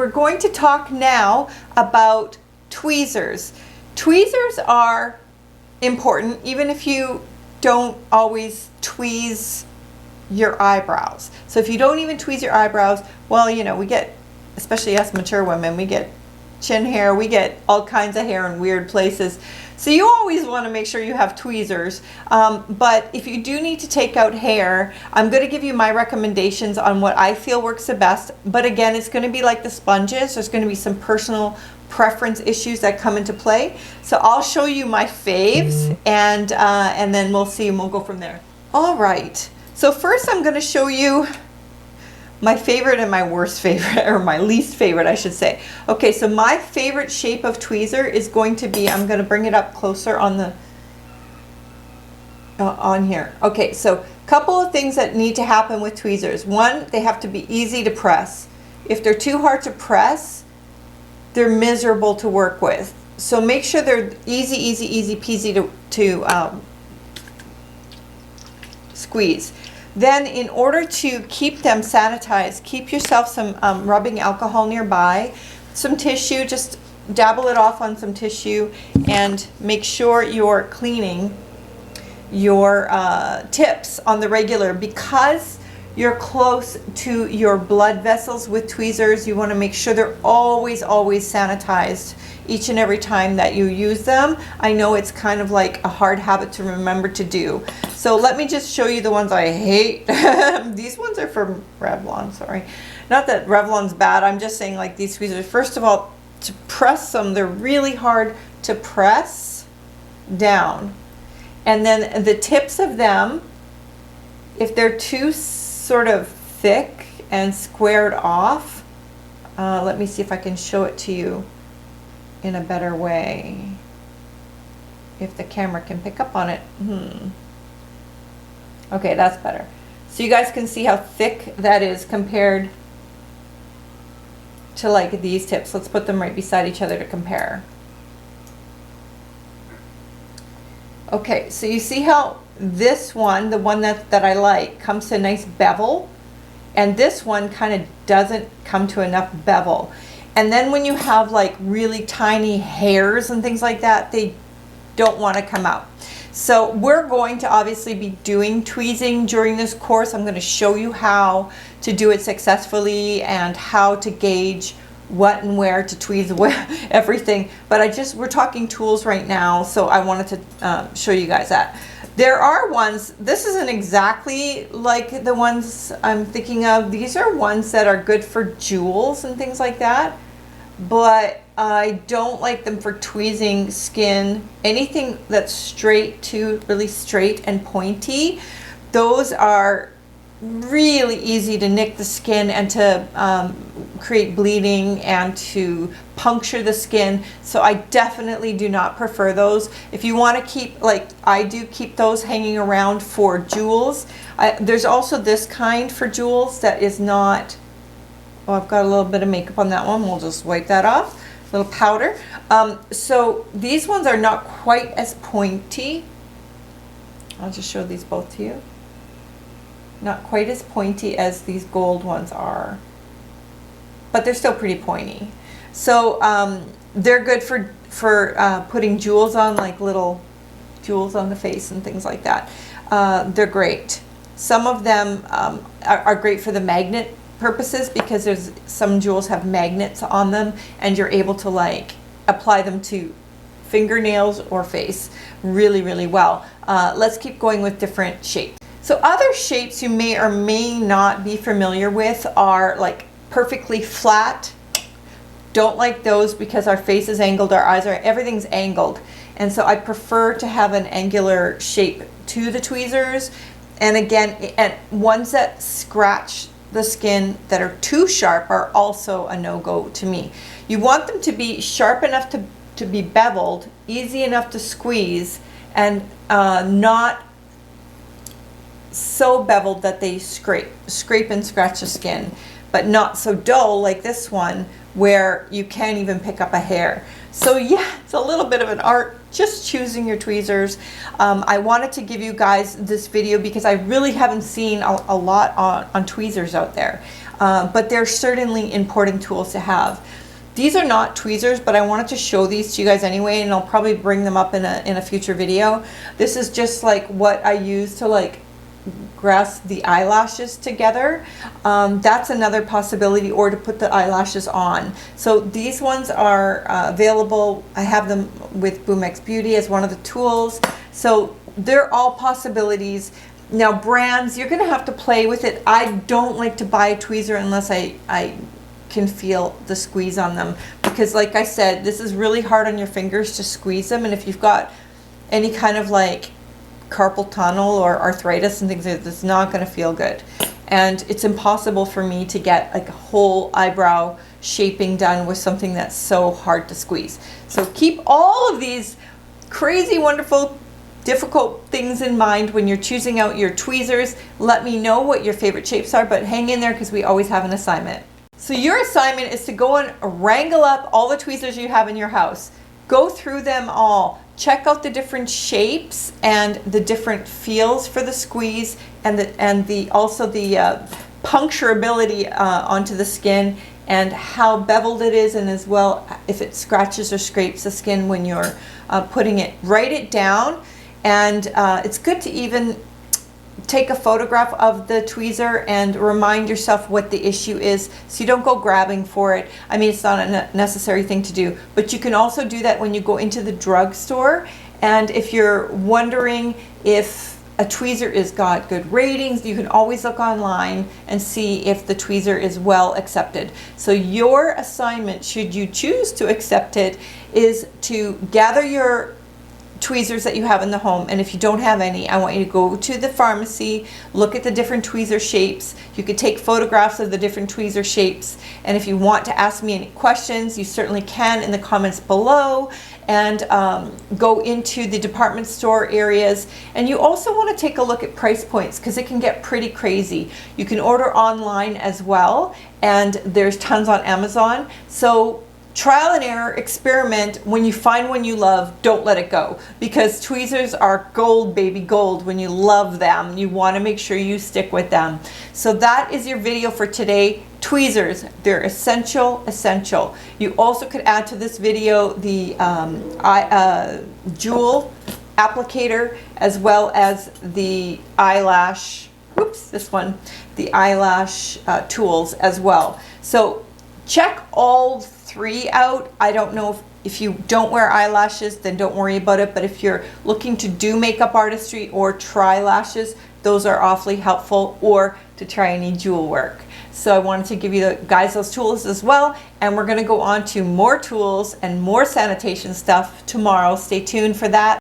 we're going to talk now about tweezers. Tweezers are important even if you don't always tweeze your eyebrows. So if you don't even tweeze your eyebrows, well, you know, we get, especially us mature women, we get chin hair, we get all kinds of hair in weird places. So you always want to make sure you have tweezers. But if you do need to take out hair, I'm going to give you my recommendations on what I feel works the best. But again, it's going to be like the sponges. There's going to be some personal preference issues that come into play. So I'll show you my faves, and then we'll see and we'll go from there. All right. So first I'm going to show you my favorite and my worst favorite, or my least favorite, I should say. Okay, so my favorite shape of tweezer is going to be, I'm going to bring it up closer on the, on here. Okay, so a couple of things that need to happen with tweezers. One, they have to be easy to press. If they're too hard to press, they're miserable to work with. So make sure they're easy peasy to squeeze. Then in order to keep them sanitized, keep yourself some rubbing alcohol nearby, some tissue, just dabble it off on some tissue, and make sure you're cleaning your tips on the regular. Because you're close to your blood vessels with tweezers, you want to make sure they're always sanitized each and every time that you use them. I know it's kind of like a hard habit to remember to do. So let me just show you the ones I hate. These ones are from Revlon, sorry. Not that Revlon's bad, I'm just saying like these tweezers. First of all, to press them, they're really hard to press down. And then the tips of them, if they're too sort of thick and squared off, let me see if I can show it to you in a better way, if the camera can pick up on it. Okay, that's better. So you guys can see how thick that is compared to like these tips. Let's put them right beside each other to compare. Okay, so you see how this one, the one that I like, comes to a nice bevel, and this one kind of doesn't come to enough bevel. And then when you have like really tiny hairs and things like that, they don't want to come out. So we're going to obviously be doing tweezing during this course. I'm going to show you how to do it successfully and how to gauge what and where to tweeze everything. But we're talking tools right now, so I wanted to show you guys that. There are ones, this isn't exactly like the ones I'm thinking of. These are ones that are good for jewels and things like that, but I don't like them for tweezing skin. Anything that's straight to really straight and pointy, those are really easy to nick the skin and to create bleeding and to puncture the skin. So I definitely do not prefer those. If you want to keep, like I do, keep those hanging around for jewels. There's also this kind for jewels that is not, oh, I've got a little bit of makeup on that one. We'll just wipe that off. A little powder. So these ones are not quite as pointy. I'll just show these both to you. Not quite as pointy as these gold ones are, but they're still pretty pointy. So they're good for putting jewels on, like little jewels on the face and things like that. They're great. Some of them are great for the magnet purposes, because there's some jewels have magnets on them and you're able to like apply them to fingernails or face really well. Let's keep going with different shapes. So other shapes you may or may not be familiar with are like perfectly flat. Don't like those because our face is angled, our eyes are, everything's angled. And so I prefer to have an angular shape to the tweezers. And again, and ones that scratch the skin that are too sharp are also a no-go to me. You want them to be sharp enough to be beveled, easy enough to squeeze, and not so beveled that they scrape and scratch the skin, but not so dull like this one where you can't even pick up a hair. So yeah, it's a little bit of an art just choosing your tweezers. I wanted to give you guys this video because I really haven't seen a lot on tweezers out there, but they're certainly important tools to have. These are not tweezers, but I wanted to show these to you guys anyway, and I'll probably bring them up in a future video. This is just like what I use to like grasp the eyelashes together. That's another possibility, or to put the eyelashes on. So these ones are available. I have them with Boomex Beauty as one of the tools. So they're all possibilities. Now brands, you're gonna have to play with it. I don't like to buy a tweezer unless I can feel the squeeze on them, because like I said, this is really hard on your fingers to squeeze them, and if you've got any kind of like carpal tunnel or arthritis and things like that, it's not going to feel good. And it's impossible for me to get like a whole eyebrow shaping done with something that's so hard to squeeze. So keep all of these crazy, wonderful, difficult things in mind when you're choosing out your tweezers. Let me know what your favorite shapes are, but hang in there because we always have an assignment. So your assignment is to go and wrangle up all the tweezers you have in your house. Go through them all. Check out the different shapes and the different feels for the squeeze, and also the puncturability onto the skin, and how beveled it is, and as well if it scratches or scrapes the skin when you're putting it. Write it down, and it's good to even take a photograph of the tweezer and remind yourself what the issue is, so you don't go grabbing for it. I mean, it's not a necessary thing to do, but you can also do that when you go into the drugstore. And if you're wondering if a tweezer is got good ratings, you can always look online and see if the tweezer is well accepted. So your assignment, should you choose to accept it, is to gather your tweezers that you have in the home, and if you don't have any, I want you to go to the pharmacy, look at the different tweezer shapes. You could take photographs of the different tweezer shapes, and if you want to ask me any questions, you certainly can in the comments below, and go into the department store areas. And you also want to take a look at price points, because it can get pretty crazy. You can order online as well, and there's tons on Amazon. So trial and error, experiment. When you find one you love, don't let it go, because tweezers are gold, baby, gold. When you love them, you want to make sure you stick with them. So that is your video for today. Tweezers, they're essential. You also could add to this video the jewel applicator, as well as the eyelash, the eyelash tools as well. So check all three out. I don't know if you don't wear eyelashes, then don't worry about it. But if you're looking to do makeup artistry or try lashes, those are awfully helpful, or to try any jewel work. So I wanted to give you guys those tools as well. And we're going to go on to more tools and more sanitation stuff tomorrow. Stay tuned for that.